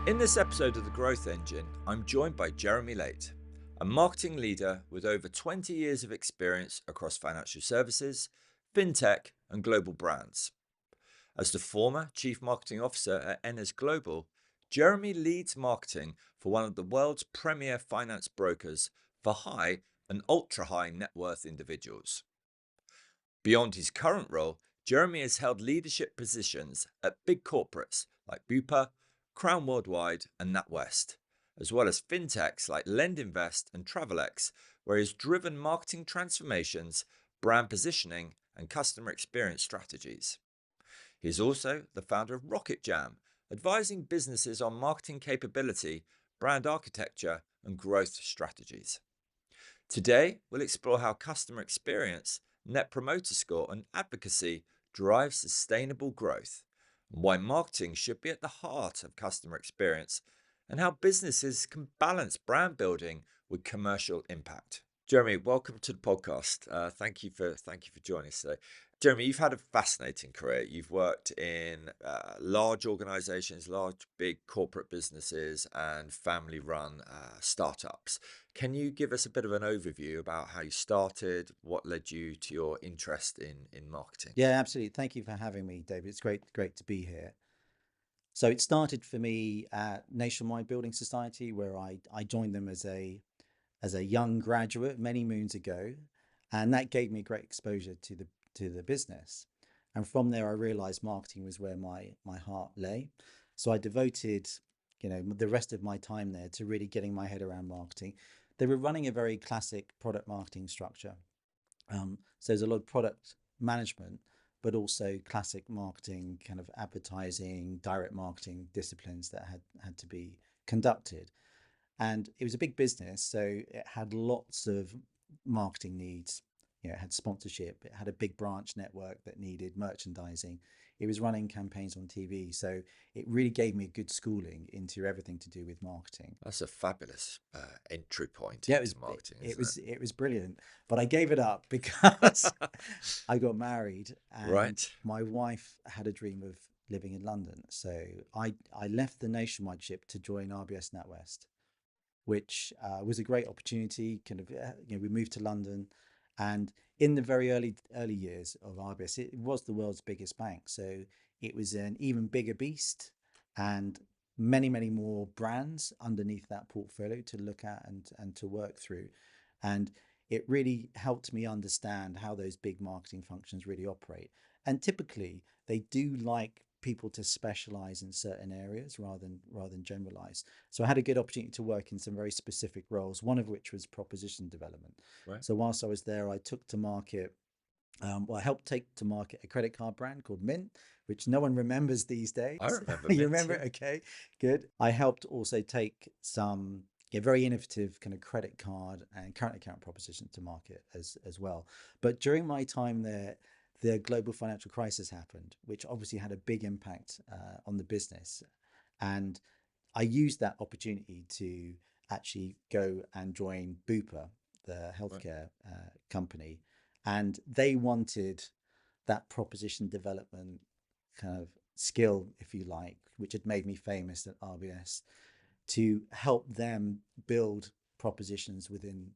In this episode of The Growth Engine, I'm joined by Jeremy Laight, a marketing leader with over 20 years of experience across financial services, fintech, and global brands. As the former Chief Marketing Officer at Enness Global, Jeremy leads marketing for one of the world's premier finance brokers for high and ultra-high net worth individuals. Beyond his current role, Jeremy has held leadership positions at big corporates like Bupa, Crown Worldwide, and NatWest, as well as fintechs like LendInvest and Travelex, where he has driven marketing transformations, brand positioning, and customer experience strategies. He is also the founder of Rocket Jam, advising businesses on marketing capability, brand architecture, and growth strategies. Today, we'll explore how customer experience, Net Promoter Score, and advocacy drive sustainable growth, and why marketing should be at the heart of customer experience, and how businesses can balance brand building with commercial impact. Jeremy, welcome to the podcast. Thank you for joining us today. Jeremy, you've had a fascinating career. You've worked in large organizations, large, big corporate businesses, and family-run startups. Can you give us a bit of an overview about how you started, what led you to your interest in marketing? Yeah, absolutely. Thank you for having me, David. It's great to be here. So it started for me at Nationwide Building Society, where I joined them as a young graduate many moons ago, and that gave me great exposure to the business. And from there, I realized marketing was where my heart lay. So I devoted, the rest of my time there to really getting my head around marketing. They were running a very classic product marketing structure. So there's a lot of product management, but also classic marketing, kind of advertising, direct marketing disciplines that had to be conducted. And it was a big business, so it had lots of marketing needs. It had sponsorship, it had a big branch network that needed merchandising. It was running campaigns on TV, so it really gave me a good schooling into everything to do with marketing. That's a fabulous entry point Yeah, into marketing, it was brilliant, but I gave it up because I got married and Right. my wife had a dream of living in London. So I left the Nationwide ship to join RBS NatWest, which was a great opportunity. We moved to London, and in the very early years of RBS, it was the world's biggest bank. So it was an even bigger beast, and many more brands underneath that portfolio to look at and to work through. And it really helped me understand how those big marketing functions really operate. And typically they do like people to specialize in certain areas rather than generalize. So I had a good opportunity to work in some very specific roles, one of which was proposition development. Right. So whilst I was there, I took to market I helped take to market a credit card brand called Mint, which no one remembers these days. I remember You Mint, remember yeah. it? Okay, good. I helped also take some very innovative kind of credit card and current account proposition to market as well. But during my time there, the global financial crisis happened, which obviously had a big impact on the business. And I used that opportunity to actually go and join Bupa, the healthcare company, and they wanted that proposition development kind of skill, if you like, which had made me famous at RBS, to help them build propositions within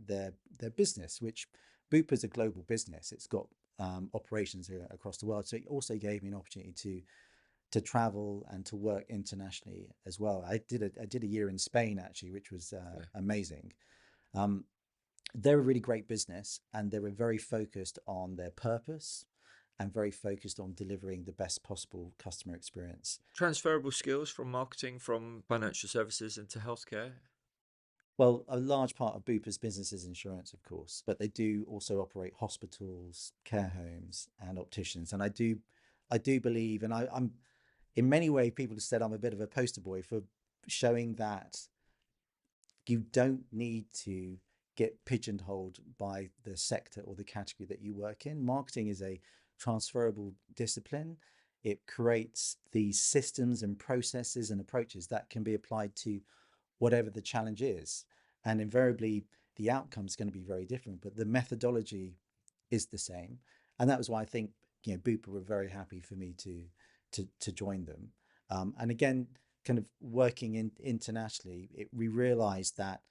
their business, which Bupa is a global business. It's got operations across the world. So it also gave me an opportunity to travel and to work internationally as well. I did a year in Spain actually, which was amazing. They're a really great business, and they were very focused on their purpose and very focused on delivering the best possible customer experience. Transferable skills from marketing from financial services into healthcare. Well, a large part of Bupa's business is insurance, of course, but they do also operate hospitals, care homes, and opticians. And I do believe, and I'm in many ways, people have said I'm a bit of a poster boy for showing that you don't need to get pigeonholed by the sector or the category that you work in. Marketing is a transferable discipline. It creates these systems and processes and approaches that can be applied to whatever the challenge is. And invariably, the outcome is going to be very different, but the methodology is the same. And that was why I think Bupa were very happy for me to join them. And again, kind of working internationally, we realized that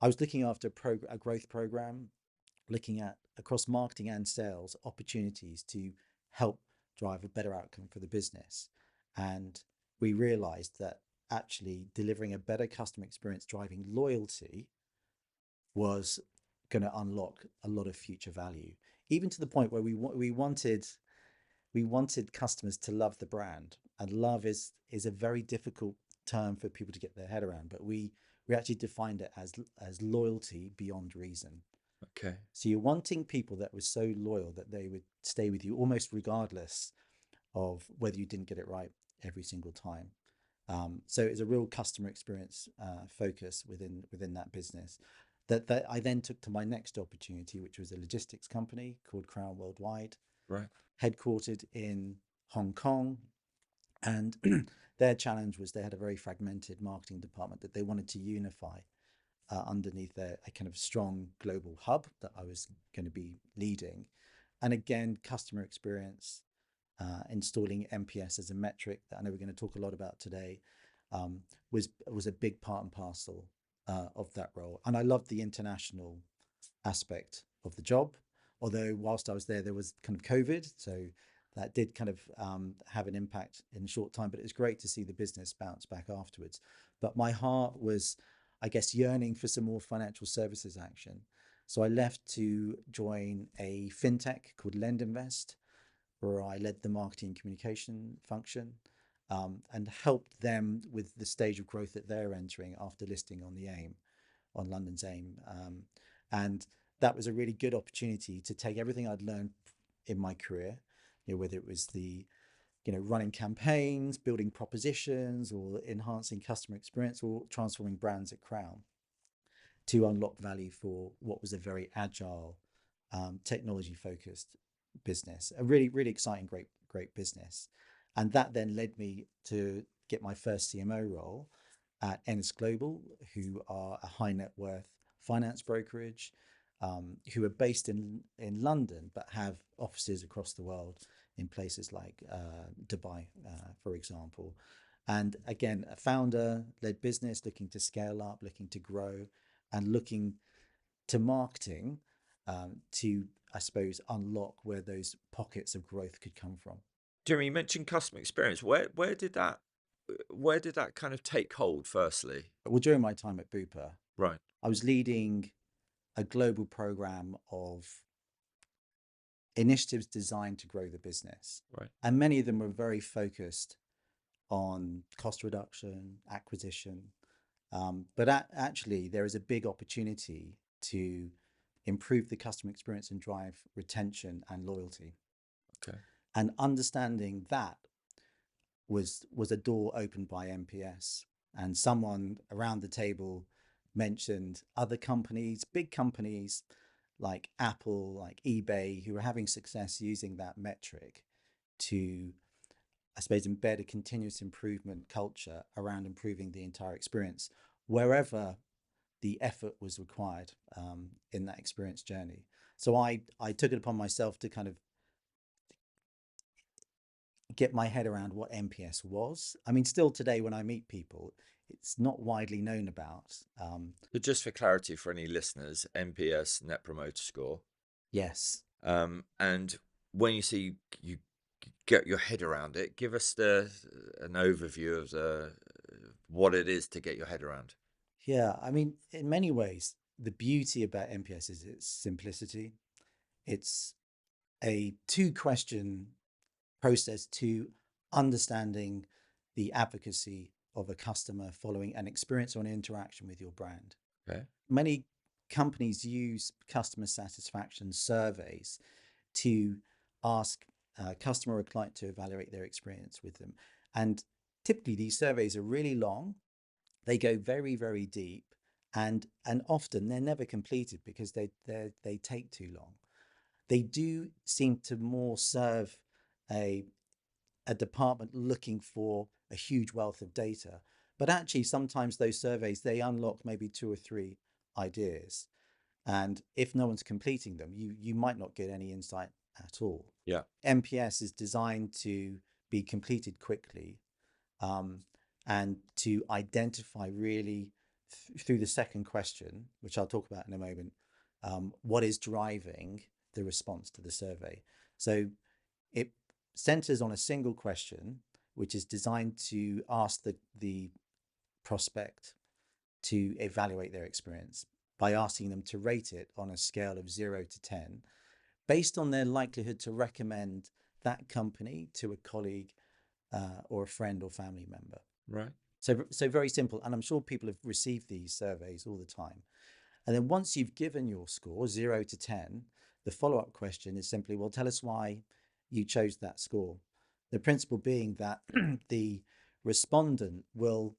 I was looking after a growth program, looking at across marketing and sales opportunities to help drive a better outcome for the business. And we realized that actually delivering a better customer experience, driving loyalty, was going to unlock a lot of future value, even to the point where we wanted customers to love the brand. And love is a very difficult term for people to get their head around, but we actually defined it as loyalty beyond reason. Okay. So you're wanting people that were so loyal that they would stay with you almost regardless of whether you didn't get it right every single time. So it's a real customer experience focus within that business that I then took to my next opportunity, which was a logistics company called Crown Worldwide, Right. headquartered in Hong Kong. And their challenge was they had a very fragmented marketing department that they wanted to unify underneath a kind of strong global hub that I was going to be leading. And again, customer experience, installing NPS as a metric that I know we're going to talk a lot about today, was a big part and parcel of that role. And I loved the international aspect of the job. Although whilst I was there was kind of COVID, so that did kind of have an impact in a short time. But it was great to see the business bounce back afterwards. But my heart was, I guess, yearning for some more financial services action. So I left to join a fintech called LendInvest, where I led the marketing and communication function, and helped them with the stage of growth that they're entering after listing on the AIM, on London's AIM. And that was a really good opportunity to take everything I'd learned in my career, whether it was the running campaigns, building propositions, or enhancing customer experience, or transforming brands at Crown, to unlock value for what was a very agile, technology focused business. A really, really exciting, great business. And that then led me to get my first CMO role at Enness Global, who are a high net worth finance brokerage, who are based in London, but have offices across the world in places like Dubai, for example. And again, a founder led business looking to scale up, looking to grow, and looking to marketing to, I suppose, unlock where those pockets of growth could come from. Jeremy, you mentioned customer experience. Where did that kind of take hold firstly? Well, during my time at Bupa, Right. I was leading a global program of initiatives designed to grow the business. Right. And many of them were very focused on cost reduction, acquisition. But actually, there is a big opportunity to improve the customer experience and drive retention and loyalty. Okay. And understanding that was a door opened by NPS. And someone around the table mentioned other companies, big companies like Apple, like eBay, who are having success using that metric to, I suppose, embed a continuous improvement culture around improving the entire experience wherever the effort was required in that experience journey. So I took it upon myself to kind of get my head around what NPS was. I mean, still today when I meet people, it's not widely known about. So just for clarity for any listeners, NPS, Net Promoter Score. Yes. And when you get your head around it, give us an overview of what it is to get your head around. Yeah. I mean, in many ways, the beauty about NPS is its simplicity. It's a two-question process to understanding the advocacy of a customer following an experience or an interaction with your brand. Okay. Many companies use customer satisfaction surveys to ask a customer or client to evaluate their experience with them. And typically these surveys are really long. They go very, very deep, and often they're never completed because they take too long. They do seem to more serve a department looking for a huge wealth of data. But actually, sometimes those surveys, they unlock maybe two or three ideas. And if no one's completing them, you might not get any insight at all. Yeah. NPS is designed to be completed quickly. and to identify really through the second question, which I'll talk about in a moment, what is driving the response to the survey. So it centers on a single question, which is designed to ask the prospect to evaluate their experience by asking them to rate it on a scale of 0 to 10 based on their likelihood to recommend that company to a colleague or a friend or family member. Right. So very simple. And I'm sure people have received these surveys all the time. And then once you've given your score, 0 to 10, the follow-up question is simply, well, tell us why you chose that score. The principle being that the respondent will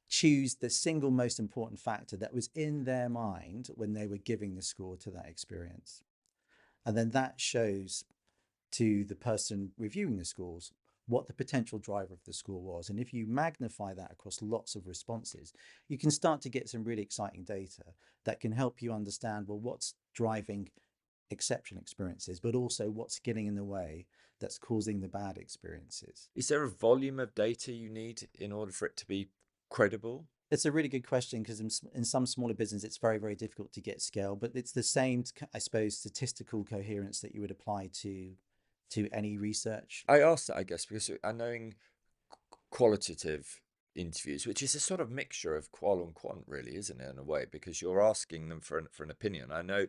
choose the single most important factor that was in their mind when they were giving the score to that experience. And then that shows to the person reviewing the scores what the potential driver of the score was. And if you magnify that across lots of responses, you can start to get some really exciting data that can help you understand, well, what's driving exceptional experiences, but also what's getting in the way that's causing the bad experiences. Is there a volume of data you need in order for it to be credible? It's a really good question because in some smaller business, it's very, very difficult to get scale, but it's the same, I suppose, statistical coherence that you would apply to any research. I asked that, I guess, because I know in qualitative interviews, which is a sort of mixture of qual and quant, really, isn't it, in a way, because you're asking them for an opinion. I know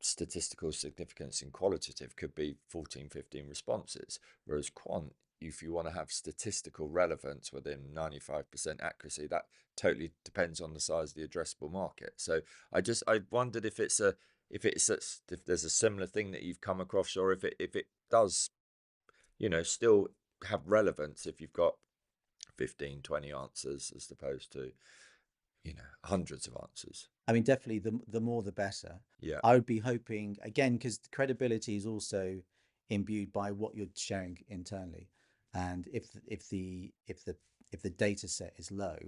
statistical significance in qualitative could be 14, 15 responses, whereas quant, if you want to have statistical relevance within 95% accuracy, that totally depends on the size of the addressable market. So I wondered if if there's a similar thing that you've come across, or if it does, still have relevance if you've got 15, 20 answers as opposed to, hundreds of answers. I mean, definitely the more the better. Yeah. I would be hoping again because credibility is also imbued by what you're sharing internally, and if the data set is low,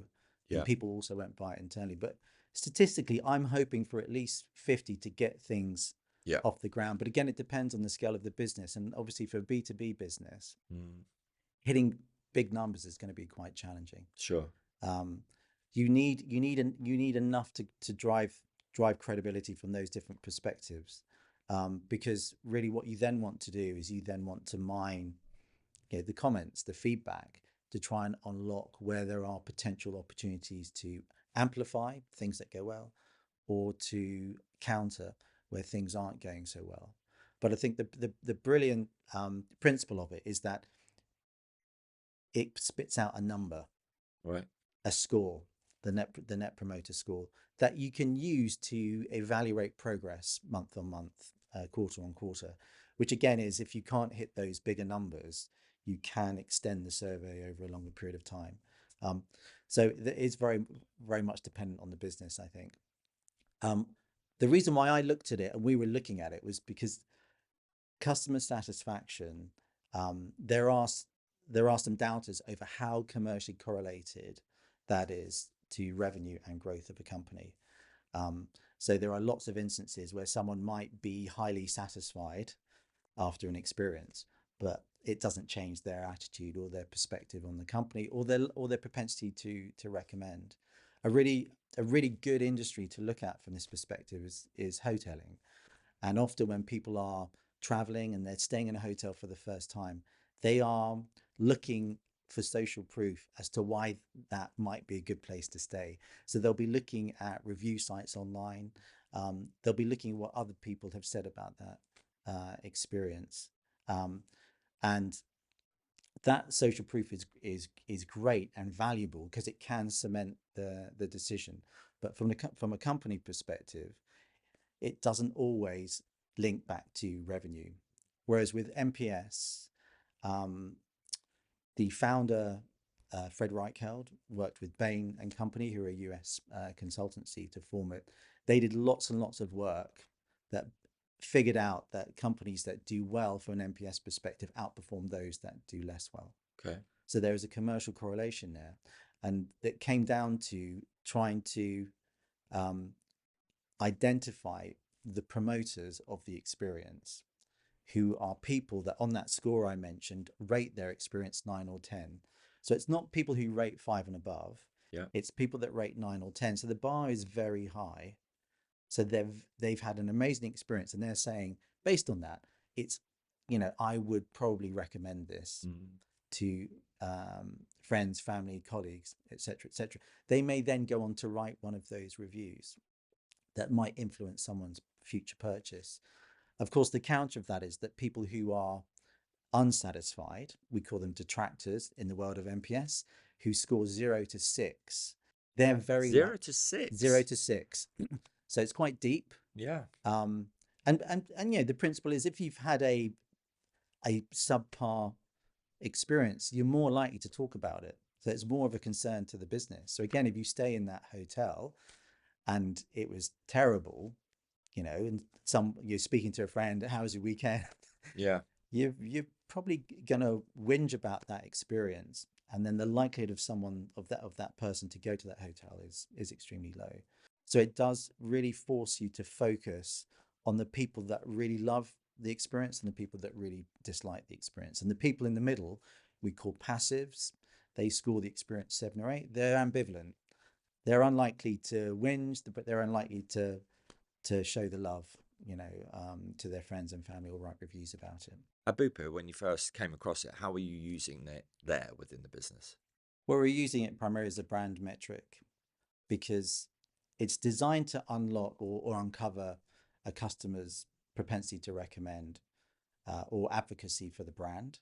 then Yeah. people also won't buy it internally. But statistically, I'm hoping for at least 50 to get things Yeah. off the ground. But again, it depends on the scale of the business, and obviously for a B2B business, Mm, hitting big numbers is going to be quite challenging. sure. Um, you need enough to drive credibility from those different perspectives, because really what you then want to do is you then want to mine, the comments, the feedback, to try and unlock where there are potential opportunities to amplify things that go well, or to counter where things aren't going so well. But I think the brilliant principle of it is that it spits out a number, Right. a score, the net promoter score that you can use to evaluate progress month on month, quarter on quarter. Which again is, if you can't hit those bigger numbers, you can extend the survey over a longer period of time. So it's very much dependent on the business, I think. The reason why I looked at it and we were looking at it was because customer satisfaction, there are some doubters over how commercially correlated that is to revenue and growth of a company. So there are lots of instances where someone might be highly satisfied after an experience, but it doesn't change their attitude or their perspective on the company or their propensity to recommend. A really good industry to look at from this perspective is hoteling. And often when people are traveling and they're staying in a hotel for the first time, they are looking for social proof as to why that might be a good place to stay. So they'll be looking at review sites online. They'll be looking at what other people have said about that experience. And that social proof is great and valuable because it can cement the decision. But from a company perspective, it doesn't always link back to revenue. Whereas with NPS, the founder, Fred Reichheld, worked with Bain and Company, who are a US consultancy, to form it. They did lots and lots of work that figured out that companies that do well from an NPS perspective outperform those that do less well. Okay. So there is a commercial correlation there. And it came down to trying to identify the promoters of the experience, who are people that on that score I mentioned rate their experience 9 or 10, So it's not people who rate 5 and above, Yeah. it's people that rate 9 or 10. So the bar is very high. So they've had an amazing experience, and they're saying, based on that, it's, I would probably recommend this Mm. to friends, family, colleagues, etc., etc. They may then go on to write one of those reviews that might influence someone's future purchase. Of course, the counter of that is that people who are unsatisfied, we call them detractors in the world of NPS, who score 0 to 6, they're very Zero like to 0 6. to 6. So it's quite deep. Yeah. Um, and the principle is, if you've had a subpar experience, you're more likely to talk about it. So it's more of a concern to the business. So again, if you stay in that hotel and it was terrible, and you're speaking to a friend, how was your weekend? Yeah. You're probably gonna whinge about that experience, and then the likelihood of someone of that person to go to that hotel is extremely low. So it does really force you to focus on the people that really love the experience and the people that really dislike the experience. And the people in the middle, we call passives. They score the experience 7 or 8. They're ambivalent. They're unlikely to whinge, but they're unlikely to show the love, to their friends and family, or write reviews about it. At Bupa, when you first came across it, how were you using it there within the business? Well, we're using it primarily as a brand metric because it's designed to unlock or uncover a customer's propensity to recommend, or advocacy for the brand.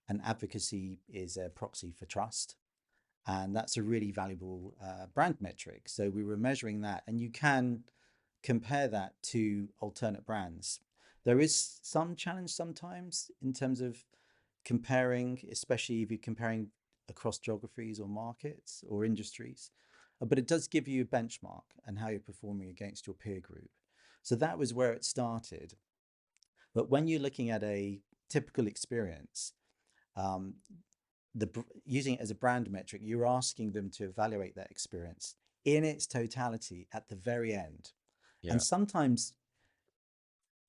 And advocacy is a proxy for trust. And that's a really valuable brand metric. So we were measuring that, and you can compare that to alternate brands. There is some challenge sometimes in terms of comparing, especially if you're comparing across geographies or markets or industries. But it does give you a benchmark and how you're performing against your peer group. So that was where it started. But when you're looking at a typical experience, um, using it as a brand metric, you're asking them to evaluate that experience in its totality at the very end. And Yeah. sometimes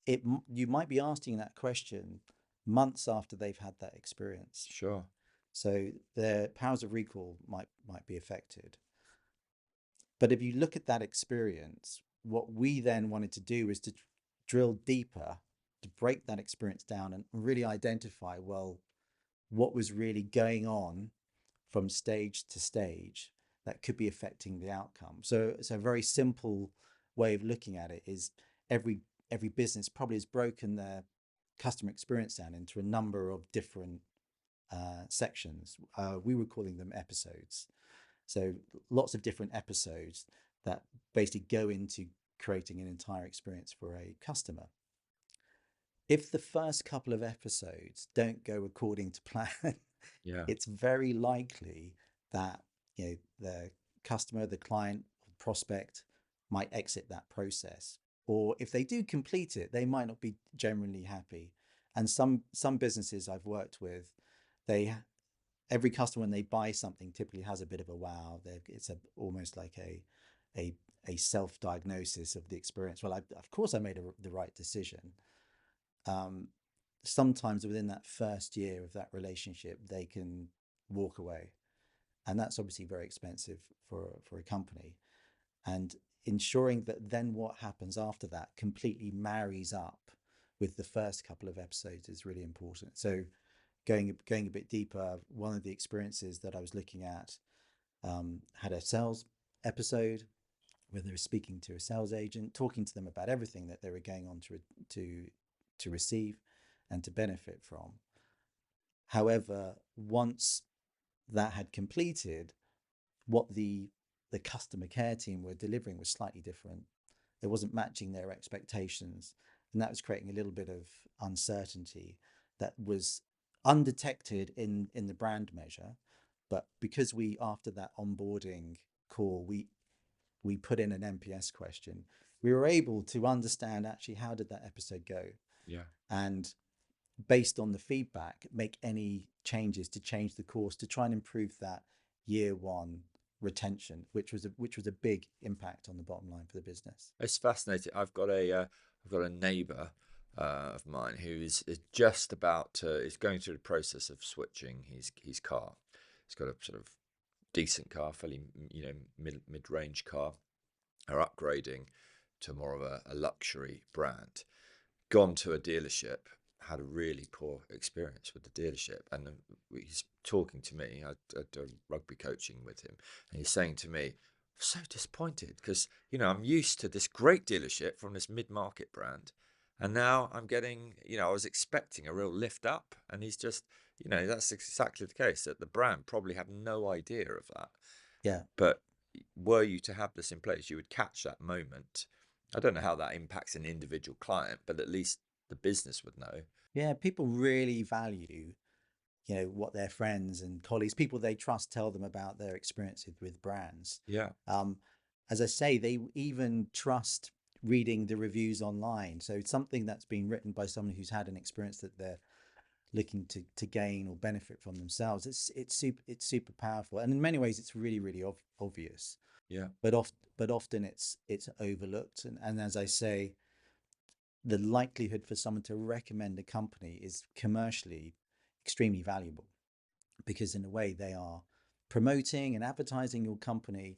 you might be asking that question months after they've had that experience. Sure. So their powers of recall might be affected. But if you look at that experience, what we then wanted to do is to drill deeper, to break that experience down and really identify, well, what was really going on from stage to stage that could be affecting the outcome. So it's a very simple way of looking at it is every every business probably has broken their customer experience down into a number of different sections. We were calling them episodes. So lots of different episodes that basically go into creating an entire experience for a customer. If the first couple of episodes don't go according to plan, Yeah. it's very likely that the customer, the client, prospect might exit that process. Or if they do complete it, they might not be genuinely happy. And some businesses I've worked with, they every customer when they buy something typically has a bit of a wow. It's almost like a a self-diagnosis of the experience. Well, of course I made the right decision. Um, Sometimes within that first year of that relationship, they can walk away, and that's obviously very expensive for a company. And ensuring that then what happens after that completely marries up with the first couple of episodes is really important. So going a bit deeper, one of the experiences that I was looking at had a sales episode where they were speaking to a sales agent, talking to them about everything that they were going on to to receive and to benefit from. However, once that had completed, what the customer care team were delivering was slightly different. It wasn't matching their expectations, and that was creating a little bit of uncertainty that was undetected in the brand measure. But because we, after that onboarding call, we put in an NPS question, we were able to understand actually how did that episode go, Yeah. and based on the feedback, make any changes to change the course to try and improve that year one retention, which was a big impact on the bottom line for the business. It's fascinating. I've got a neighbour of mine who is just about to is going through the process of switching his car. He's got a sort of decent car, fairly mid-range car, are upgrading to more of a luxury brand. Gone to a dealership, had a really poor experience with the dealership, and he's talking to me. I do rugby coaching with him, and he's saying to me, "I'm so disappointed because I'm used to this great dealership from this mid-market brand, and now I'm getting I was expecting a real lift up, and he's just that's exactly the case, that the brand probably had no idea of that. Yeah. But were you to have this in place, you would catch that moment. I don't know how that impacts an individual client, but at least the business would know. Yeah, people really value, what their friends and colleagues, people they trust, tell them about their experiences with brands. Yeah, Um, as I say, they even trust reading the reviews online. So it's something that's been written by someone who's had an experience that they're looking to gain or benefit from themselves. It's super powerful, and in many ways, it's really really obvious. yeah, But often it's overlooked, and as I say, the likelihood for someone to recommend a company is commercially extremely valuable, because in a way they are promoting and advertising your company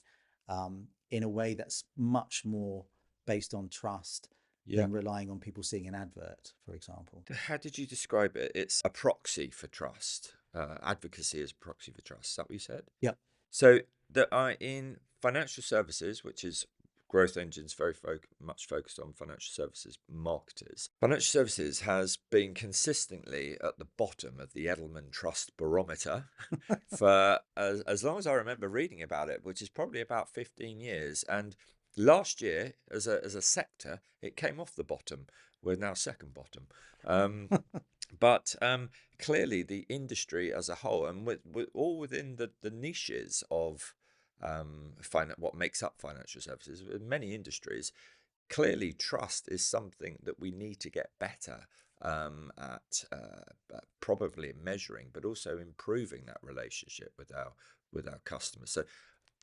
in a way that's much more based on trust yeah. than relying on people seeing an advert, for example. How did you describe it? It's a proxy for trust. Advocacy is a proxy for trust. Is that what you said? Yep. So that are in financial services, which is growth engines, very much focused on financial services marketers. Financial services has been consistently at the bottom of the Edelman Trust Barometer for as long as I remember reading about it, which is probably about 15 years. And last year, as a sector, it came off the bottom. We're now second bottom. Um, but clearly, the industry as a whole, and with all within the niches of what makes up financial services, in many industries, clearly trust is something that we need to get better at probably measuring, but also improving that relationship with our customers. So,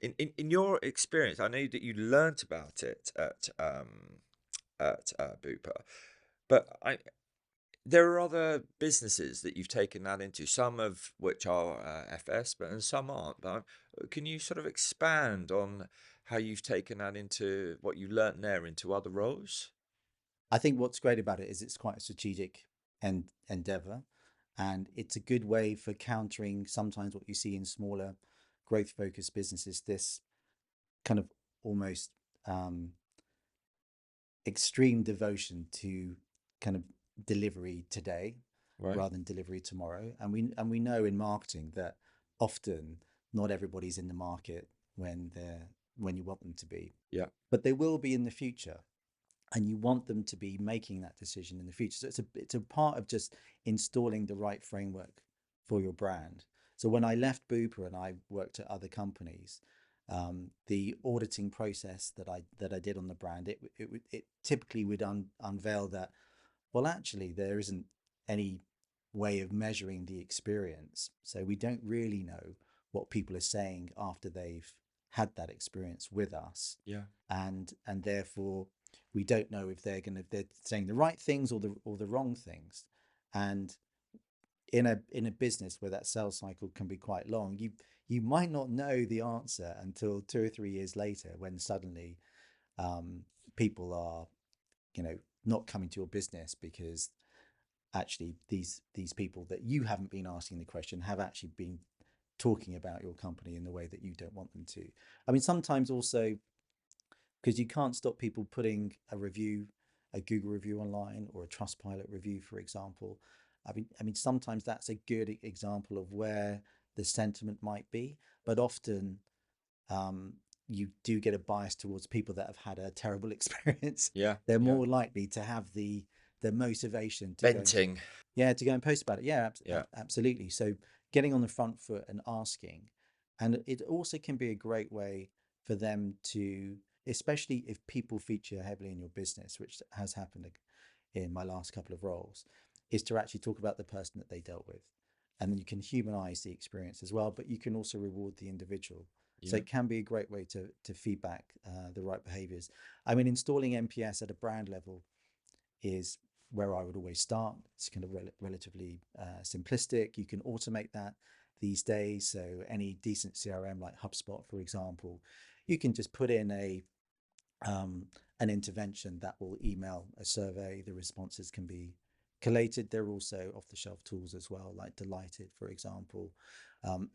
in your experience, I know that you learnt about it at Bupa, but there are other businesses that you've taken that into, some of which are FS, and some aren't. But can you sort of expand on how you've taken that into what you learnt there into other roles? I think what's great about it is it's quite a strategic endeavor, and it's a good way for countering sometimes what you see in smaller growth focused businesses, this kind of almost um, extreme devotion to kind of delivery today Right. rather than delivery tomorrow. And we know in marketing that often not everybody's in the market when you want them to be, Yeah. but they will be in the future, and you want them to be making that decision in the future. So it's a part of just installing the right framework for your brand. So when I left Bupa and I worked at other companies, the auditing process that I did on the brand, it typically would unveil that, well, actually there isn't any way of measuring the experience, so we don't really know what people are saying after they've had that experience with us, Yeah. and therefore we don't know if they're saying the right things or the wrong things. And in a business where that sales cycle can be quite long, you might not know the answer until 2 or 3 years later, when suddenly people are not coming to your business because actually these people that you haven't been asking the question have actually been talking about your company in the way that you don't want them to. I mean, sometimes also, because you can't stop people putting a Google review online, or a Trustpilot review, for example. I mean, sometimes that's a good example of where the sentiment might be, but often you do get a bias towards people that have had a terrible experience. Yeah. They're Yeah. more likely to have the motivation to go and, Venting. yeah, to go and post about it. Yeah, Yeah. absolutely. So getting on the front foot and asking, and it also can be a great way for them to, especially if people feature heavily in your business, which has happened in my last couple of roles, is to actually talk about the person that they dealt with, and then you can humanize the experience as well, but you can also reward the individual. So Yeah. it can be a great way to feedback the right behaviors. I mean, installing NPS at a brand level is where I would always start. It's kind of relatively simplistic. You can automate that. these days. So any decent CRM like HubSpot, for example, you can just put in an intervention that will email a survey. The responses can be collated. There are also off-the-shelf tools as well, like Delighted, for example, um,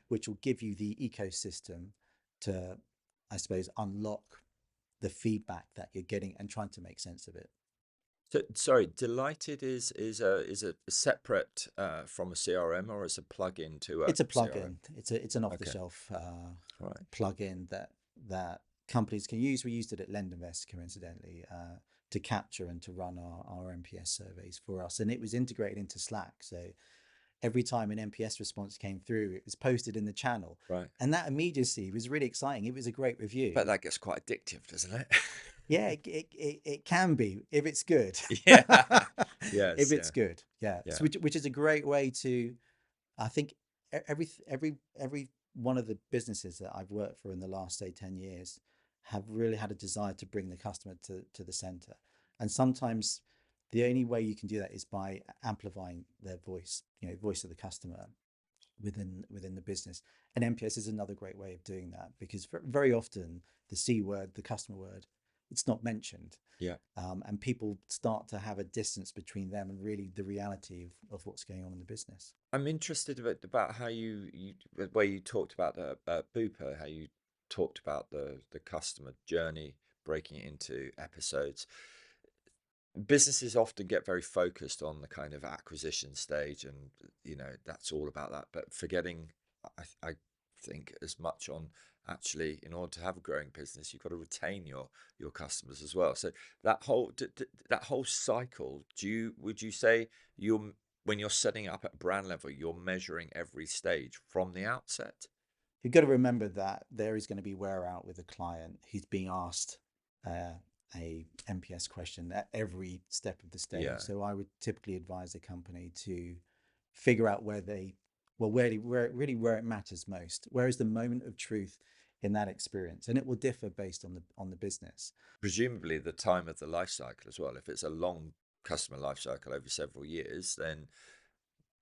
which will give you the ecosystem to, I suppose, unlock the feedback that you're getting and trying to make sense of it. So, sorry, Delighted is a separate from a CRM, or is a plug-in to a It's a CRM? plugin. It's an Okay, off-the-shelf right. plugin that companies can use. We used it at LendInvest, coincidentally, to capture and to run our NPS surveys for us, and it was integrated into Slack. So every time an NPS response came through, it was posted in the channel, Right. and that immediacy was really exciting. It was a great review. But that gets quite addictive, doesn't it? Yeah, it can be if it's good. Yeah. If Yes. it's Yeah. good, yeah. Yeah. So which is a great way to, I think, every one of the businesses that I've worked for in the last, say, 10 years have really had a desire to bring the customer to the center. And sometimes the only way you can do that is by amplifying their voice, voice of the customer within the business. And NPS is another great way of doing that, because very often the C word, the customer word, it's not mentioned. Yeah. And people start to have a distance between them and really the reality of what's going on in the business. I'm interested about how you where you talked about Bupa, how you talked about the customer journey, breaking it into episodes. Businesses often get very focused on the kind of acquisition stage, and that's all about that, but forgetting, I think, as much on, actually, in order to have a growing business, you've got to retain your customers as well. So that whole cycle, would you say, when you're setting up at brand level, you're measuring every stage from the outset? You've got to remember that there is going to be wear out with a client who's being asked uh, a NPS question at every step of the stage. Yeah. So I would typically advise a company to figure out where it matters most. Where is the moment of truth in that experience? And it will differ based on the business. Presumably the time of the life cycle as well. If it's a long customer life cycle over several years, then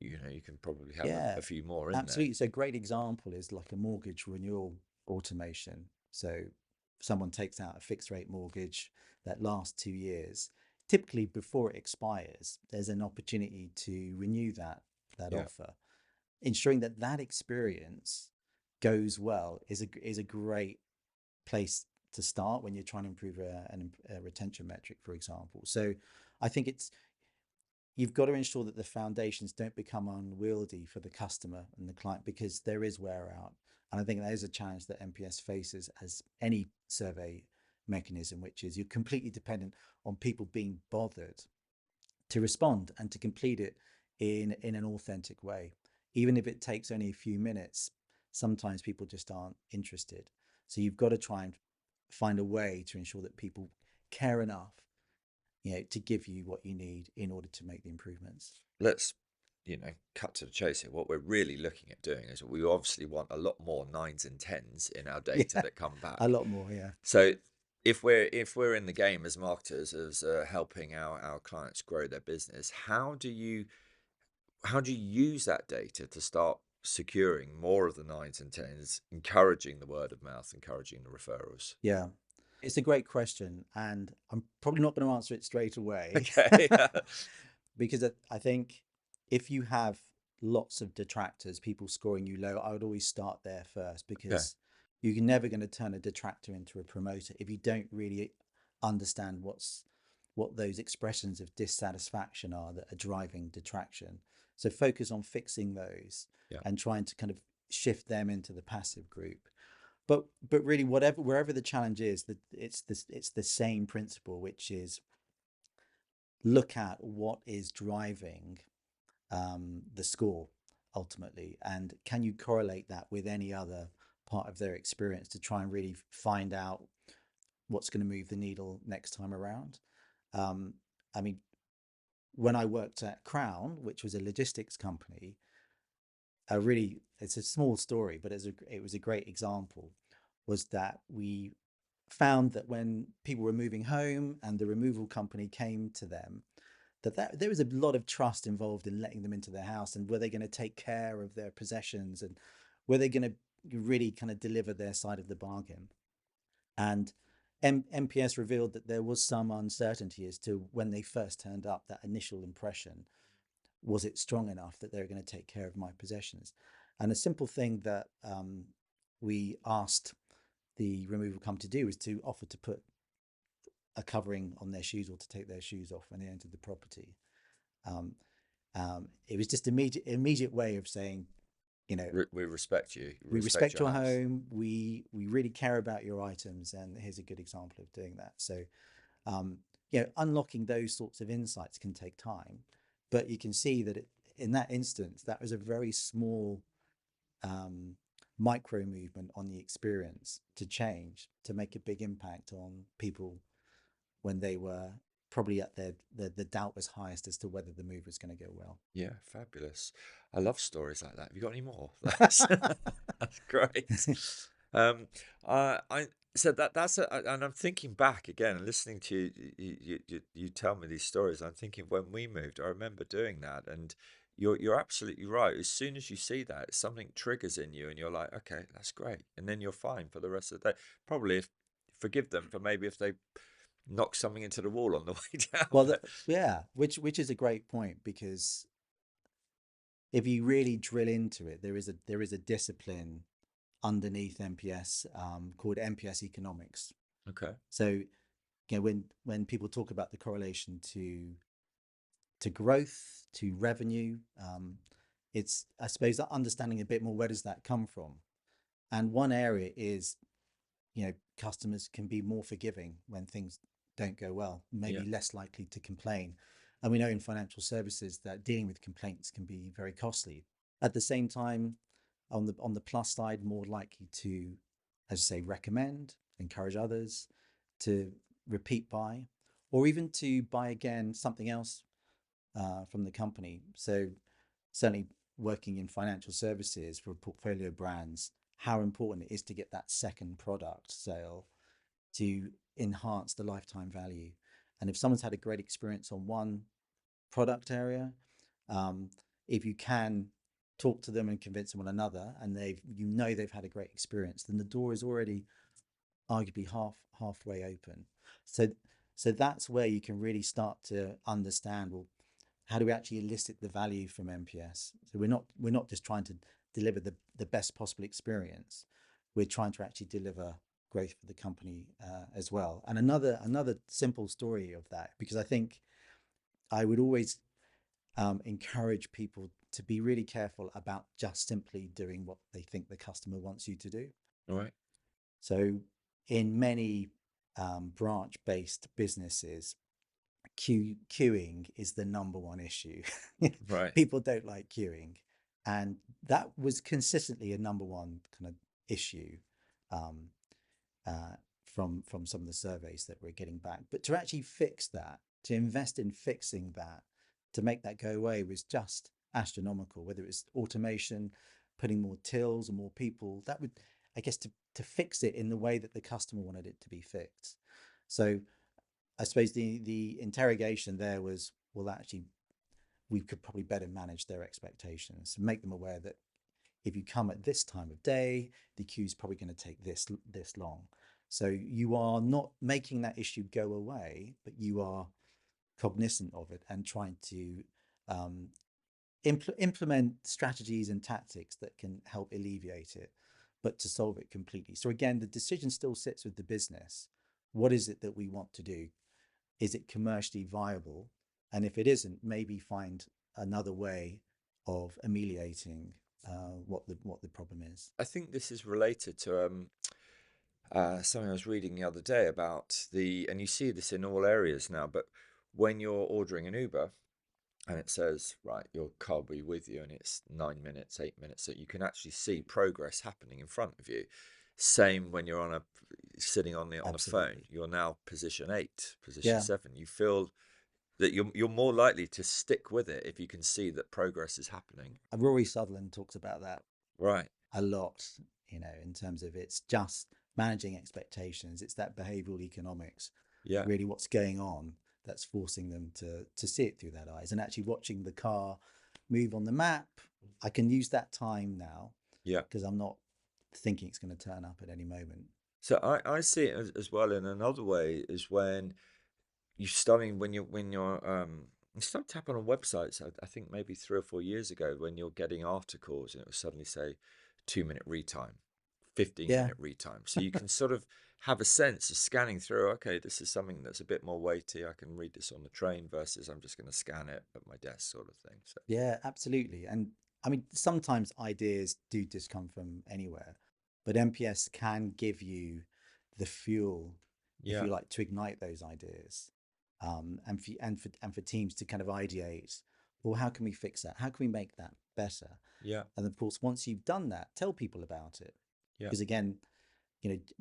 you can probably have Yeah, a few more in there. absolutely. So a great example is like a mortgage renewal automation. So someone takes out a fixed rate mortgage that lasts 2 years. Typically, before it expires, there's an opportunity to renew that Yeah. offer. Ensuring that that experience goes well is a great place to start when you're trying to improve a retention metric, for example. So I think you've got to ensure that the foundations don't become unwieldy for the customer and the client, because there is wear out. And I think that is a challenge that NPS faces as any survey mechanism, which is you're completely dependent on people being bothered to respond and to complete it in an authentic way. Even if it takes only a few minutes, sometimes people just aren't interested. So you've got to try and find a way to ensure that people care enough, to give you what you need in order to make the improvements. Let's cut to the chase here. What we're really looking at doing is, we obviously want a lot more nines and tens in our data Yeah, that come a back. lot more. Yeah. So if we're in the game as marketers, as helping our clients grow their business, how do you use that data to start securing more of the nines and tens, encouraging the word of mouth, encouraging the referrals? Yeah. It's a great question, and I'm probably not going to answer it straight away. Okay. Because I think if you have lots of detractors, people scoring you low, I would always start there first, Okay. because you're never going to turn a detractor into a promoter if you don't really understand what those expressions of dissatisfaction are that are driving detraction. So focus on fixing those Yeah. and trying to kind of shift them into the passive group. But really, wherever the challenge is, that it's the same principle, which is look at what is driving the score ultimately, and can you correlate that with any other part of their experience to try and really find out what's going to move the needle next time around. um, I mean, when I worked at Crown, which was a logistics company, it's a small story, but it was a great example, was that we found that when people were moving home and the removal company came to them, that there was a lot of trust involved in letting them into their house, and were they going to take care of their possessions, and were they going to really kind of deliver their side of the bargain. And NPS revealed that there was some uncertainty as to when they first turned up, that initial impression, was it strong enough that they're going to take care of my possessions? And a simple thing that we asked the removal company to do was to offer to put a covering on their shoes or to take their shoes off when they entered the property. Um, it was just immediate way of saying, you know, We respect you. We we respect respect your your house. home. We really care about your items, and here's a good example of doing that. So, um, unlocking those sorts of insights can take time, but you can see that in that instance, that was a very small um, micro movement on the experience to change to make a big impact on people when they were probably at the doubt was highest as to whether the move was going to go well. Yeah, fabulous. I love stories like that. Have you got any more? That's great. Um, I so that's and I'm thinking back again, listening to you tell me these stories. I'm thinking when we moved, I remember doing that, and you're absolutely right. As soon as you see that, something triggers in you, and you're like, okay, that's great, and then you're fine for the rest of the day. Probably forgive them for maybe if they knock something into the wall on the way down, Well, but yeah, which is a great point, because if you really drill into it, there is a discipline underneath NPS called NPS economics. okay, So, when people talk about the correlation to growth, to revenue, it's, I suppose, that understanding a bit more, where does that come from? And one area is, customers can be more forgiving when things don't go well, yeah, maybe less likely to complain. And we know in financial services that dealing with complaints can be very costly. At the same time, on the plus side, more likely to, as I say, recommend, encourage others to repeat buy, or even to buy again something else from the company. So certainly working in financial services for portfolio brands, how important it is to get that second product sale to enhance the lifetime value. And if someone's had a great experience on one product area, um, if you can talk to them and convince them on another, and they've had a great experience, then the door is already arguably halfway open. So so that's where you can really start to understand, well, how do we actually elicit the value from NPS? So we're not just trying to deliver the best possible experience. We're trying to actually deliver growth for the company as well. And another simple story of that, because I think I would always encourage people to be really careful about just simply doing what they think the customer wants you to do. all right, So in many branch-based businesses, queuing is the number one issue. right. People don't like queuing, and that was consistently a number one kind of issue um, from some of the surveys that we're getting back. But to actually fix that, to invest in fixing that, to make that go away was just astronomical. Whether it was automation, putting more tills or more people, that would, I guess, to fix it in the way that the customer wanted it to be fixed. So I suppose the interrogation there was, well, actually, we could probably better manage their expectations, make them aware that if you come at this time of day, the queue is probably going to take this long. So you are not making that issue go away, but you are cognizant of it and trying to um, implement strategies and tactics that can help alleviate it, but to solve it completely. So again, the decision still sits with the business. What is it that we want to do? Is it commercially viable? And if it isn't, maybe find another way of ameliorating what the problem is. I think this is related to something I was reading the other day about and you see this in all areas now, but when you're ordering an Uber and it says, right, your car will be with you, and it's 9 minutes, 8 minutes, so you can actually see progress happening in front of you. Same when you're sitting on a phone, Absolutely. you're now position 8, position Yeah. 7. You feel that you're more likely to stick with it if you can see that progress is happening. Rory Sutherland talks about that Right. a lot, in terms of it's just managing expectations. It's that behavioral economics, Yeah. really what's going on that's forcing them to see it through that eyes, and actually watching the car move on the map. I can use that time now Yeah. because I'm not thinking it's going to turn up at any moment. So I see it as well in another way is when you starting when you're you start tapping on websites. I think maybe 3 or 4 years ago when you're getting articles and it will suddenly say 2 minute read time, 15 Yeah, minute read time. So you can sort of have a sense of scanning through, okay, this is something that's a bit more weighty. I can read this on the train versus I'm just going to scan it at my desk sort of thing. So yeah, absolutely. And I mean, sometimes ideas do just come from anywhere, but NPS can give you the fuel, if yeah, you like, to ignite those ideas, and for teams to kind of ideate. Well, how can we fix that? How can we make that better? yeah, And of course, once you've done that, tell people about it. yeah, Because again,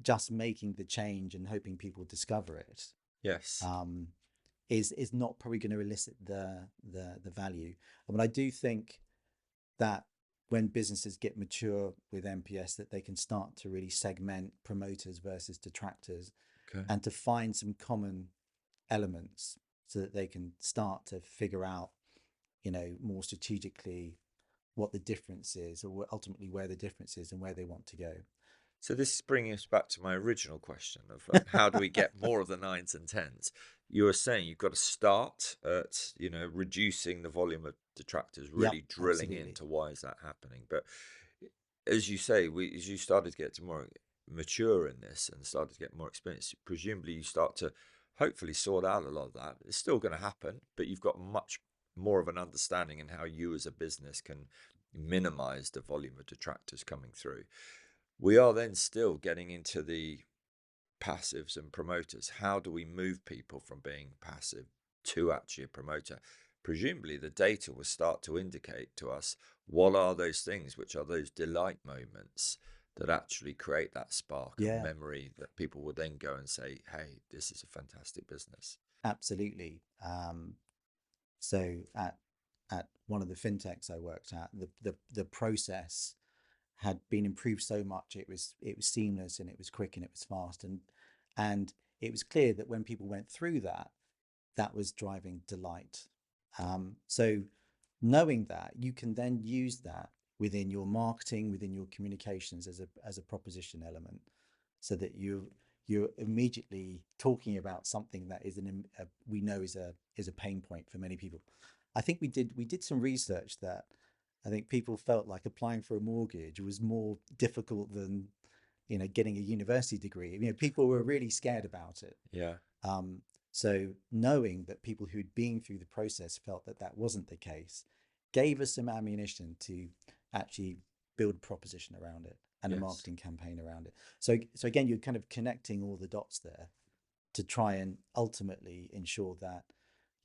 just making the change and hoping people discover it, yes. um, is not probably going to elicit the value. I mean, I do think that when businesses get mature with NPS, that they can start to really segment promoters versus detractors, Okay. and to find some common elements so that they can start to figure out, more strategically what the difference is, or ultimately where the difference is and where they want to go. So this is bringing us back to my original question of how do we get more of the nines and tens? You were saying you've got to start at reducing the volume of detractors, Yep, really drilling absolutely. into why is that happening. But as you say, as you started to get to more mature in this and started to get more experience, presumably you start to hopefully sort out a lot of that. It's still going to happen, but you've got much more of an understanding in how you as a business can minimize the volume of detractors coming through. We are then still getting into the passives and promoters. How do we move people from being passive to actually a promoter? Presumably, the data will start to indicate to us what are those things, which are those delight moments that actually create that spark of Yeah, memory that people will then go and say, hey, this is a fantastic business. absolutely. So at one of the fintechs I worked at, the process had been improved so much, it was seamless and it was quick and it was fast, and it was clear that when people went through that, that was driving delight. So knowing that, you can then use that within your marketing, within your communications as a proposition element, so that you're immediately talking about something that is we know is a pain point for many people. I think we did some research that I think people felt like applying for a mortgage was more difficult than getting a university degree. People were really scared about it. Yeah. Um, so knowing that people who'd been through the process felt that that wasn't the case gave us some ammunition to actually build a proposition around it and a Yes. marketing campaign around it. So again, you're kind of connecting all the dots there to try and ultimately ensure that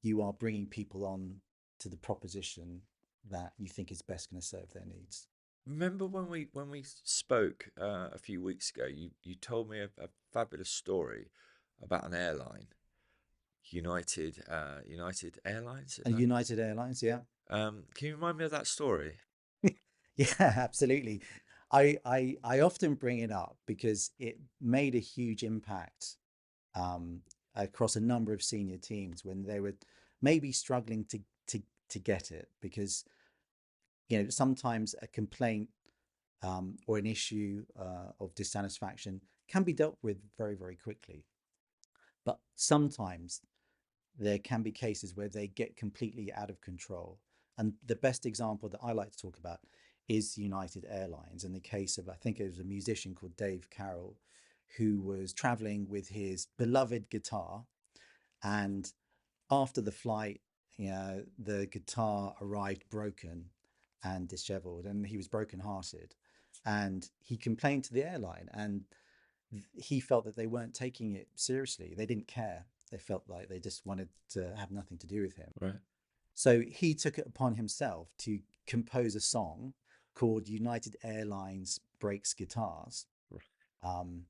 you are bringing people on to the proposition that you think is best going to serve their needs. Remember when we spoke a few weeks ago, you told me a fabulous story about an airline, United Airlines, is And that? United Airlines, yeah. Can you remind me of that story? Yeah, absolutely. I often bring it up because it made a huge impact, um, across a number of senior teams when they were maybe struggling to get it, because sometimes a complaint, or an issue, of dissatisfaction can be dealt with very, very quickly, but sometimes there can be cases where they get completely out of control. And the best example that I like to talk about is United Airlines, in the case of, I think it was a musician called Dave Carroll, who was traveling with his beloved guitar. And after the flight, the guitar arrived broken and disheveled, and he was brokenhearted. And he complained to the airline, and he felt that they weren't taking it seriously. They didn't care. They felt like they just wanted to have nothing to do with him. Right. So he took it upon himself to compose a song called United Airlines Breaks Guitars, um,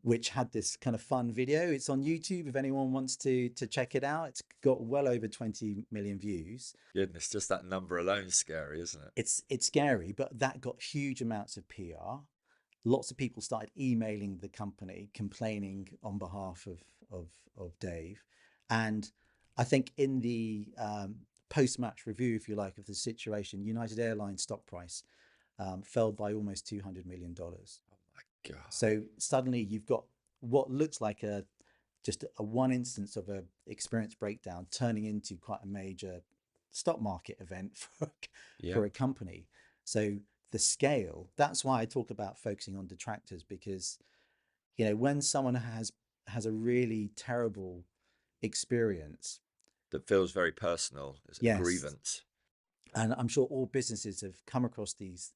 which had this kind of fun video. It's on YouTube if anyone wants to check it out. It's got well over 20 million views. Goodness, just that number alone is scary, isn't it? It's scary, but that got huge amounts of PR. Lots of people started emailing the company complaining on behalf of Dave, and I think in the post-match review, if you like, of the situation, United Airlines stock price fell by almost $200 million. God. So suddenly you've got what looks like a just a one instance of a experience breakdown turning into quite a major stock market event Yeah. for a company. So the scale, that's why I talk about focusing on detractors, because when someone has a really terrible experience, That feels very personal. It's a yes, grievance. and I'm sure all businesses have come across these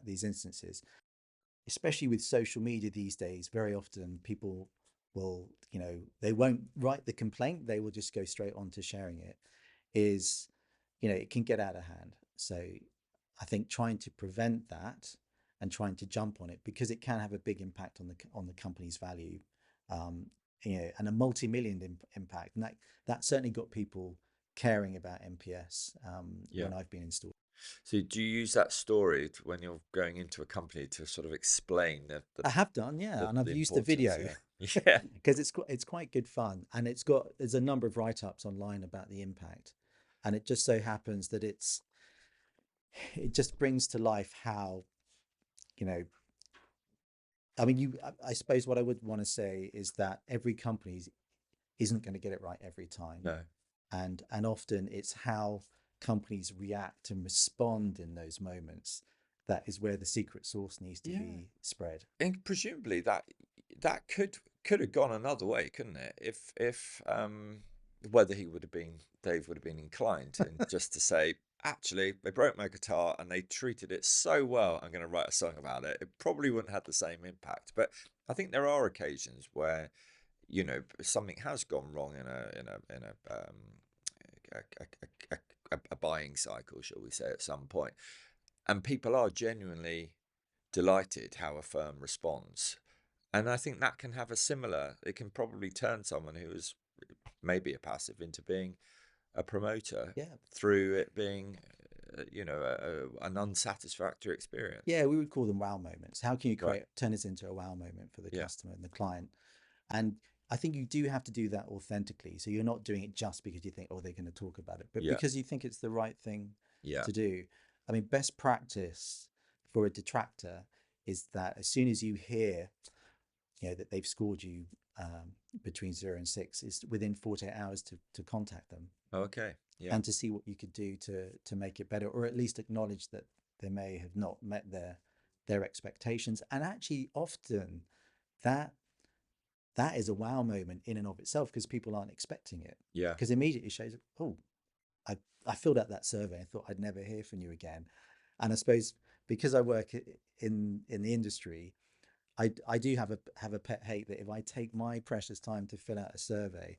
instances, especially with social media these days. Very often people will, they won't write the complaint, they will just go straight on to sharing it. Is, it can get out of hand. So I think trying to prevent that and trying to jump on it, because it can have a big impact on the company's value, um, and a multi-million impact. And that certainly got people caring about NPS Yeah. when I've been in store. So do you use that story when you're going into a company to sort of explain I have done, yeah, and I've the used the importance? video Yeah. Yeah. because it's quite good fun, and there's a number of write-ups online about the impact, and it just so happens that it just brings to life how, you know I mean, I suppose what I would want to say is that every company isn't going to get it right every time, No. and often it's how companies react and respond in those moments that is where the secret sauce needs to Yeah. be spread. And presumably that could have gone another way, couldn't it? If whether Dave would have been inclined and just to say, actually, they broke my guitar and they treated it so well, I'm going to write a song about it. It probably wouldn't have the same impact. But I think there are occasions where, something has gone wrong in a buying cycle, shall we say, at some point, and people are genuinely delighted how a firm responds. And I think that can have it can probably turn someone who is maybe a passive into being a promoter Yeah, through it being, an unsatisfactory experience. yeah, we would call them wow moments. How can you Right. turn this into a wow moment for the Yeah. customer and the client? And I think you do have to do that authentically. So you're not doing it just because you think, oh, they're going to talk about it, but Yeah. because you think it's the right thing Yeah. to do. I mean, best practice for a detractor is that as soon as you hear, that they've scored you between 0 and 6, is within 48 hours to contact them Okay. Yeah. and to see what you could do to make it better, or at least acknowledge that they may have not met their expectations. And actually, often that that is a wow moment in and of itself, because people aren't expecting it. Yeah. Because immediately shows, oh, I filled out that survey. I thought I'd never hear from you again. And I suppose because I work in the industry, I do have a pet hate that if I take my precious time to fill out a survey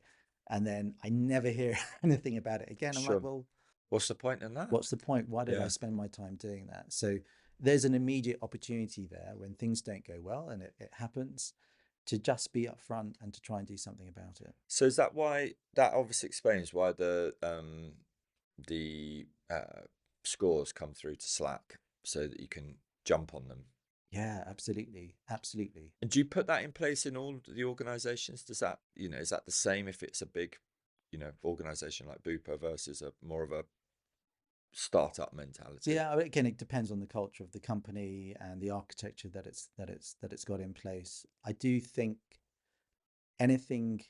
and then I never hear anything about it again, I'm like, Sure. well, What's the point in that? what's the point? Why did I Yeah. spend my time doing that? So there's an immediate opportunity there when things don't go well, and it happens, to just be upfront and to try and do something about it. So is that why that obviously explains why the scores come through to Slack so that you can jump on them? Yeah, absolutely. Absolutely. And do you put that in place in all the organizations? Does that, is that the same if it's a big, organization like Bupa versus a more of a startup mentality? Yeah, again, it depends on the culture of the company and the architecture that it's got in place. I do think anything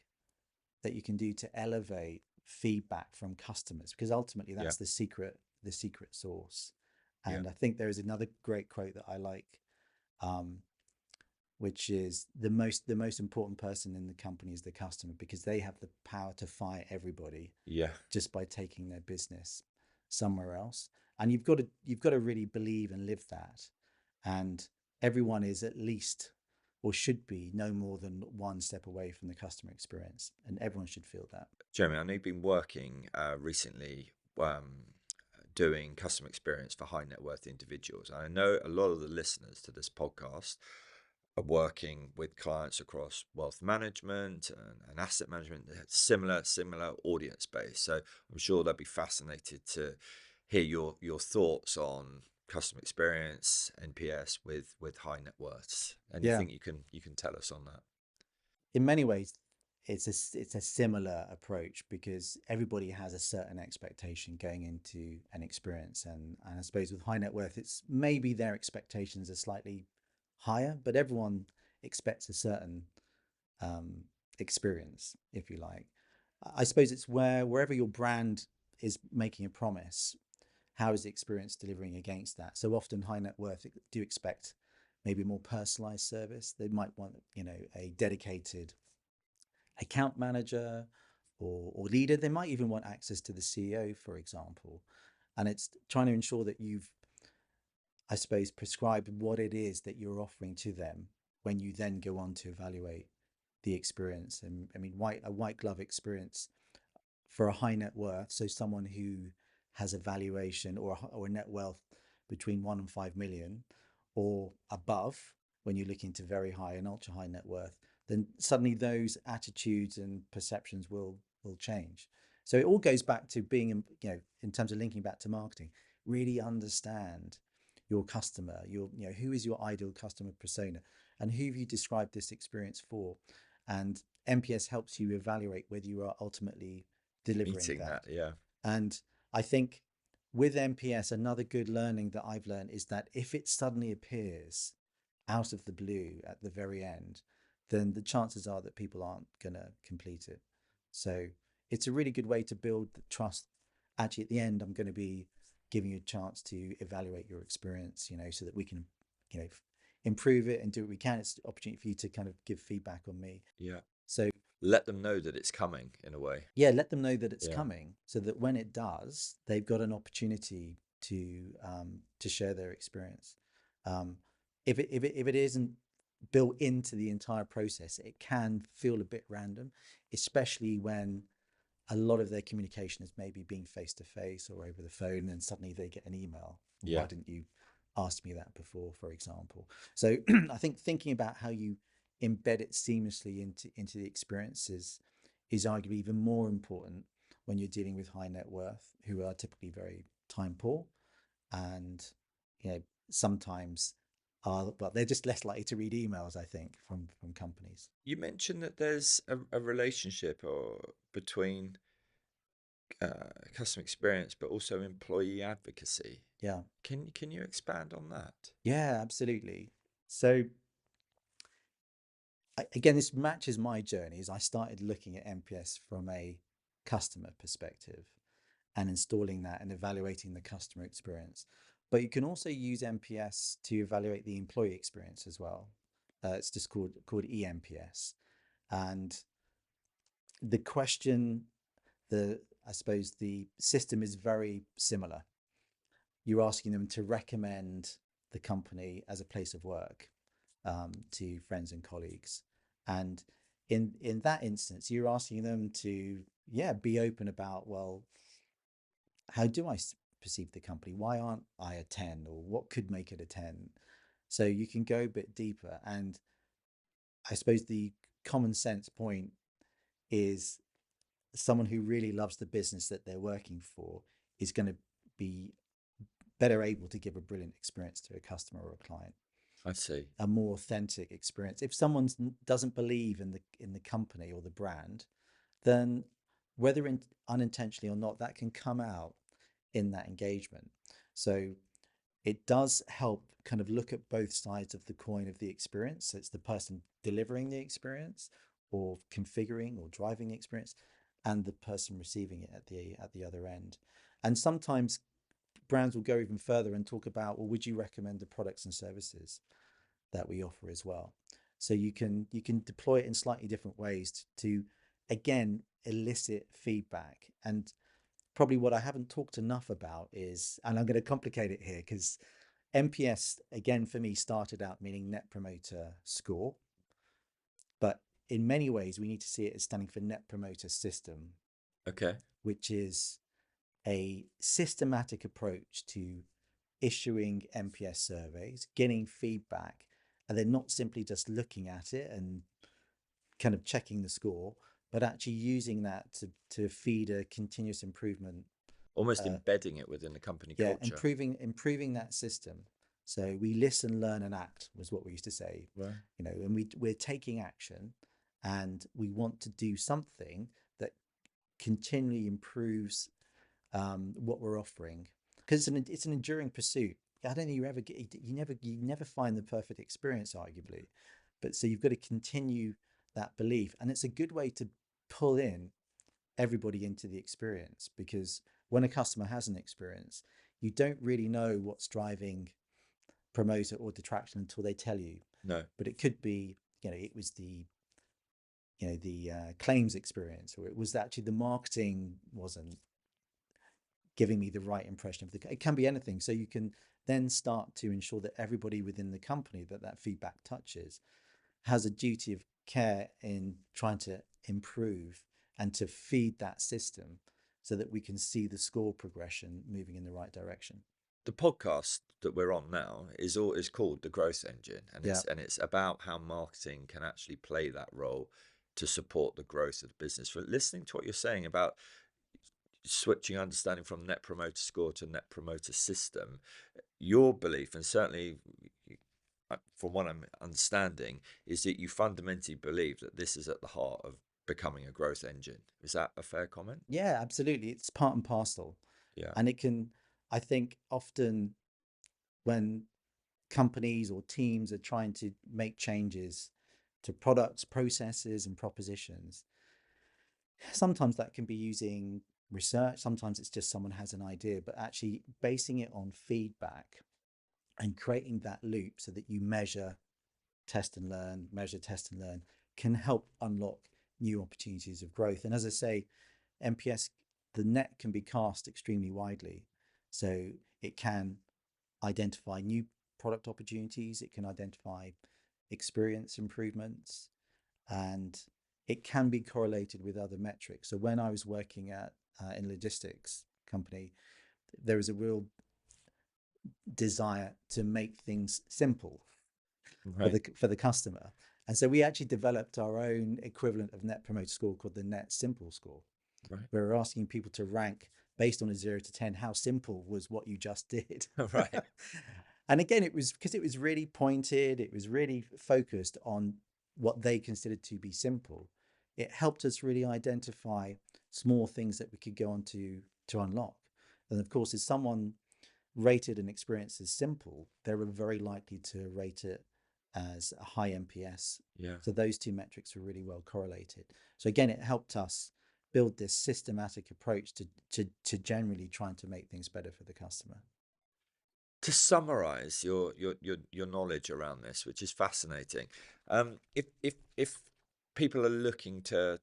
that you can do to elevate feedback from customers, because ultimately Yeah. that's the secret source. Yeah. And I think there is another great quote that I like, um, which is the most important person in the company is the customer, because they have the power to fire everybody Yeah. just by taking their business somewhere else. And you've got to really believe and live that. And everyone is at least, or should be, no more than one step away from the customer experience, and everyone should feel that. Jeremy, I know you've been working recently doing customer experience for high net worth individuals. I know a lot of the listeners to this podcast are working with clients across wealth management and asset management, similar audience base. So I'm sure they'll be fascinated to hear your thoughts on customer experience, NPS with high net worths. Yeah, Anything you can tell us on that? in many ways, it's a similar approach because everybody has a certain expectation going into an experience, and I suppose with high net worth, it's maybe their expectations are slightly higher, but everyone expects a certain um, experience, if you like. I suppose it's wherever your brand is making a promise, how is the experience delivering against that? So often high net worth do expect maybe more personalized service. They might want, a dedicated account manager or leader. They might even want access to the CEO, for example. And it's trying to ensure that you've, I suppose, prescribed what it is that you're offering to them when you then go on to evaluate the experience. And I mean, a white glove experience for a high net worth, so someone who has a valuation or a net wealth between 1 and 5 million or above, when you look into very high and ultra high net worth, then suddenly those attitudes and perceptions will change. So it all goes back to being, in terms of linking back to marketing, really understand your customer, who is your ideal customer persona, and who have you described this experience for, and NPS helps you evaluate whether you are ultimately delivering Meeting that. that, yeah. And I think with NPS, another good learning that I've learned is that if it suddenly appears out of the blue at the very end, then the chances are that people aren't going to complete it. So it's a really good way to build the trust. Actually, at the end, I'm going to be giving you a chance to evaluate your experience, so that we can, improve it and do what we can. It's an opportunity for you to kind of give feedback on me. Yeah. So Let them know that it's coming in a way. yeah, let them know that it's Yeah. coming, so that when it does, they've got an opportunity to share their experience. Um, if it isn't built into the entire process, it can feel a bit random, especially when a lot of their communication is maybe being face to face or over the phone, and suddenly they get an email. Why Yeah. didn't you ask me that before, for example? So I think thinking about how you embed it seamlessly into the experiences is arguably even more important when you're dealing with high net worth, who are typically very time poor, and sometimes are, well, they're just less likely to read emails, I think, from companies. You mentioned that there's a relationship or between customer experience, but also employee advocacy. Yeah, Can you expand on that? yeah, absolutely. So again, this matches my journey as I started looking at NPS from a customer perspective and installing that and evaluating the customer experience. But you can also use NPS to evaluate the employee experience as well. It's just called eNPS. And the question, the I suppose the system is very similar. You're asking them to recommend the company as a place of work to friends and colleagues. And in that instance, you're asking them to, yeah, be open about, well, how do I perceive the company? Why aren't I a 10, or what could make it a 10? So you can go a bit deeper. And I suppose the common sense point is someone who really loves the business that they're working for is going to be better able to give a brilliant experience to a customer or a client, I see. a more authentic experience. If someone doesn't believe in the company or the brand, then whether unintentionally or not, that can come out in that engagement. So it does help kind of look at both sides of the coin of the experience. So it's the person delivering the experience or configuring or driving the experience, and the person receiving it at the other end. And sometimes brands will go even further and talk about, well, would you recommend the products and services that we offer as well? So you can deploy it in slightly different ways to again elicit feedback. And probably what I haven't talked enough about is, and I'm going to complicate it here because NPS again for me started out meaning Net Promoter Score, but in many ways we need to see it as standing for Net Promoter System, Okay. which is a systematic approach to issuing NPS surveys, getting feedback, and then not simply just looking at it and kind of checking the score, but actually using that to feed a continuous improvement. Almost Uh, embedding it within the company yeah, culture. improving that system. So we listen, learn, and act was what we used to say, Right. and we're taking action, and we want to do something that continually improves what we're offering, because it's an enduring pursuit. I don't think you never find the perfect experience, arguably, but so you've got to continue that belief, and it's a good way to pull in everybody into the experience, because when a customer has an experience, you don't really know what's driving promoter or detraction until they tell you. No. But it could be, it was the claims experience, or it was actually the marketing wasn't giving me the right impression of it can be anything. So you can then start to ensure that everybody within the company that feedback touches has a duty of care in trying to improve and to feed that system, so that we can see the score progression moving in the right direction. The podcast that we're on now is called The Growth Engine, and Yeah. it's about how marketing can actually play that role to support the growth of the business. For listening to what you're saying about switching understanding from net promoter score to net promoter system, your belief, and certainly from what I'm understanding, is that you fundamentally believe that this is at the heart of becoming a growth engine. Is that a fair comment? Yeah, absolutely. It's part and parcel. Yeah. And it can, I think, often when companies or teams are trying to make changes to products, processes, and propositions, sometimes that can be using research, sometimes it's just someone has an idea, but actually basing it on feedback and creating that loop so that you measure, test and learn, measure, test and learn, can help unlock new opportunities of growth. And as I say, NPS, the net can be cast extremely widely. So it can identify new product opportunities, it can identify experience improvements, and it can be correlated with other metrics. So when I was working at in logistics company, there was a real desire to make things simple Right. for the customer. And so we actually developed our own equivalent of net promoter score called the net simple score, Right. where we're asking people to rank based on a 0 to 10 how simple was what you just did. Right. And again, it was because it was really pointed, it was really focused on what they considered to be simple. It helped us really identify small things that we could go on to unlock. And of course, if someone rated an experience as simple, they were very likely to rate it as a high NPS. Yeah. So those two metrics were really well correlated. So again, it helped us build this systematic approach to generally trying to make things better for the customer. To summarize your knowledge around this, which is fascinating, if people are looking to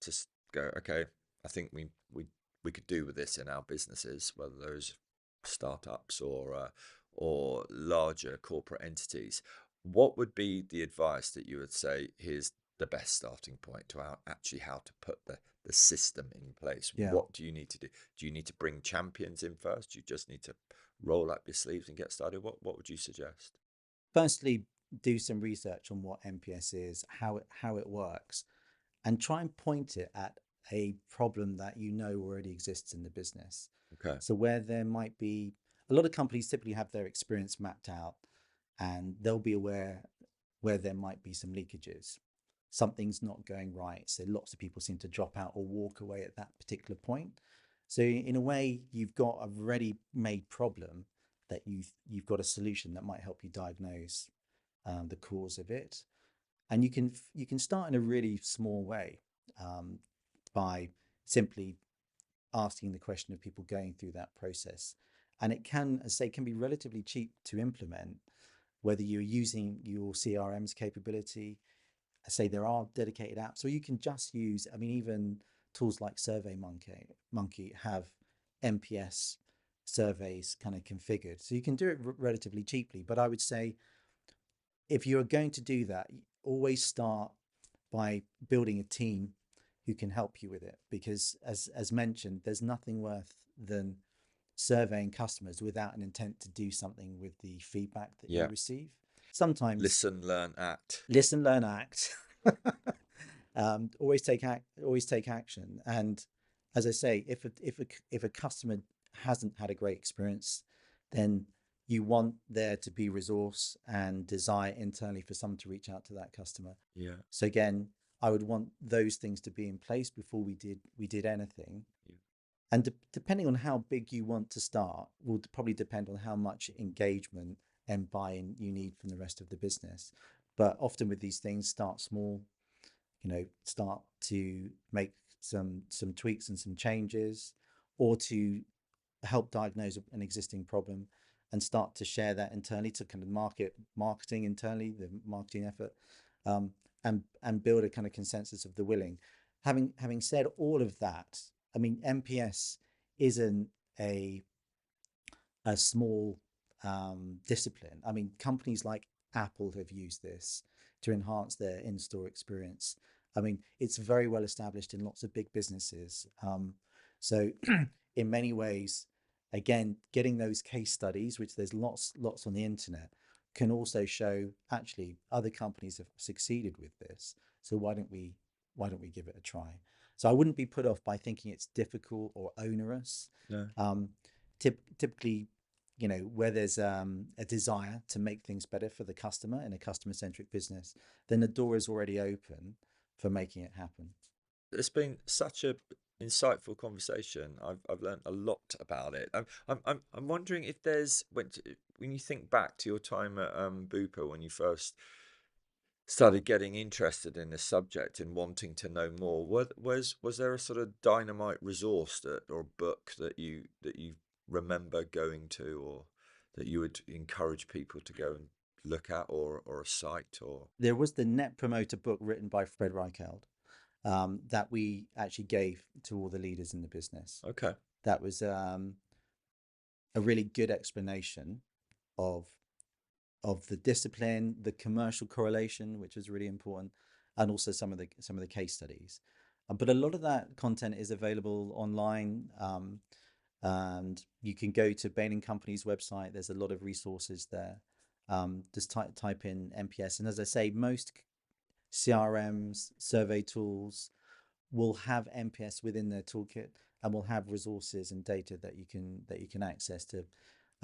go, okay, I think we could do with this in our businesses, whether those startups or larger corporate entities, what would be the advice that you would say? Here's the best starting point to how to put the system in place. Yeah. What do you need to do? Do you need to bring champions in first? Do you just need to roll up your sleeves and get started? What would you suggest? Firstly, do some research on what NPS is, how it works, and try and point it at a problem that you know already exists in the business. Okay. So where there might be a lot of companies typically have their experience mapped out, and they'll be aware where there might be some leakages. Something's not going right. So lots of people seem to drop out or walk away at that particular point. So in a way, you've got a ready-made problem that you've got a solution that might help you diagnose the cause of it, and you can start in a really small way, um, by simply asking the question of people going through that process. And it can, as I say, can be relatively cheap to implement, whether you're using your CRM's capability. I say there are dedicated apps, or you can just use, I mean, even tools like SurveyMonkey have NPS surveys kind of configured. So you can do it relatively cheaply. But I would say if you're going to do that, always start by building a team who can help you with it, because as mentioned, there's nothing worse than surveying customers without an intent to do something with the feedback that you Yeah. receive. Sometimes Listen, learn, act. listen, learn, act. Always take action. And as I say, if a customer hasn't had a great experience, then you want there to be resource and desire internally for someone to reach out to that customer. Yeah. So again, I would want those things to be in place before we did anything. Yeah. And depending on how big you want to start, will probably depend on how much engagement and buy-in you need from the rest of the business. But often with these things, start small, start to make some tweaks and some changes, or to help diagnose an existing problem and start to share that internally to kind of marketing internally, the marketing effort, um, and build a kind of consensus of the willing. Having said all of that, I mean, NPS isn't a small discipline. I mean, companies like Apple have used this to enhance their in-store experience. I mean, it's very well established in lots of big businesses. So in many ways, again, getting those case studies, which there's lots on the internet, can also show actually other companies have succeeded with this. So why don't we give it a try? So I wouldn't be put off by thinking it's difficult or onerous. No. Typically, where there's a desire to make things better for the customer in a customer-centric business, then the door is already open for making it happen. It's been such a insightful conversation. I've learned a lot about it. I'm wondering if there's, when you think back to your time at Bupa, when you first started getting interested in this subject and wanting to know more, was there a sort of dynamite resource or book that you remember going to, or that you would encourage people to go and look at, or a site? Or there was the Net Promoter book written by Fred Reichheld that we actually gave to all the leaders in the business. Okay. That was a really good explanation of the discipline, the commercial correlation, which is really important, and also some of the case studies. But a lot of that content is available online, and you can go to Bain & Company's website. There's a lot of resources there. Just type in NPS, and as I say, most CRMs, survey tools will have NPS within their toolkit, and will have resources and data that you can access to,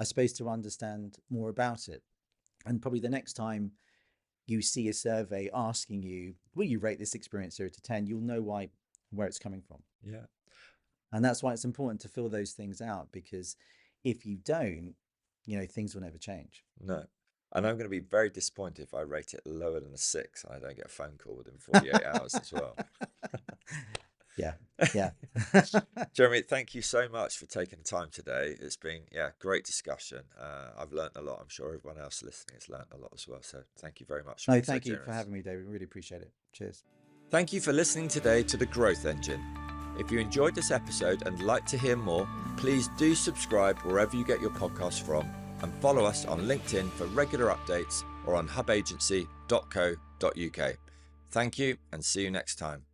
I suppose, to understand more about it. And probably the next time you see a survey asking you, will you rate this experience 0 to 10, you'll know where it's coming from. Yeah. And that's why it's important to fill those things out, because if you don't, things will never change. No. And I'm going to be very disappointed if I rate it lower than a 6 and I don't get a phone call within 48 hours as well. Yeah. Jeremy, thank you so much for taking the time today. It's been, great discussion. I've learned a lot. I'm sure everyone else listening has learned a lot as well. So thank you very much. No, thank you for having me, David. Really appreciate it. Cheers. Thank you for listening today to The Growth Engine. If you enjoyed this episode and like to hear more, please do subscribe wherever you get your podcasts from, and follow us on LinkedIn for regular updates, or on hubagency.co.uk. Thank you, and see you next time.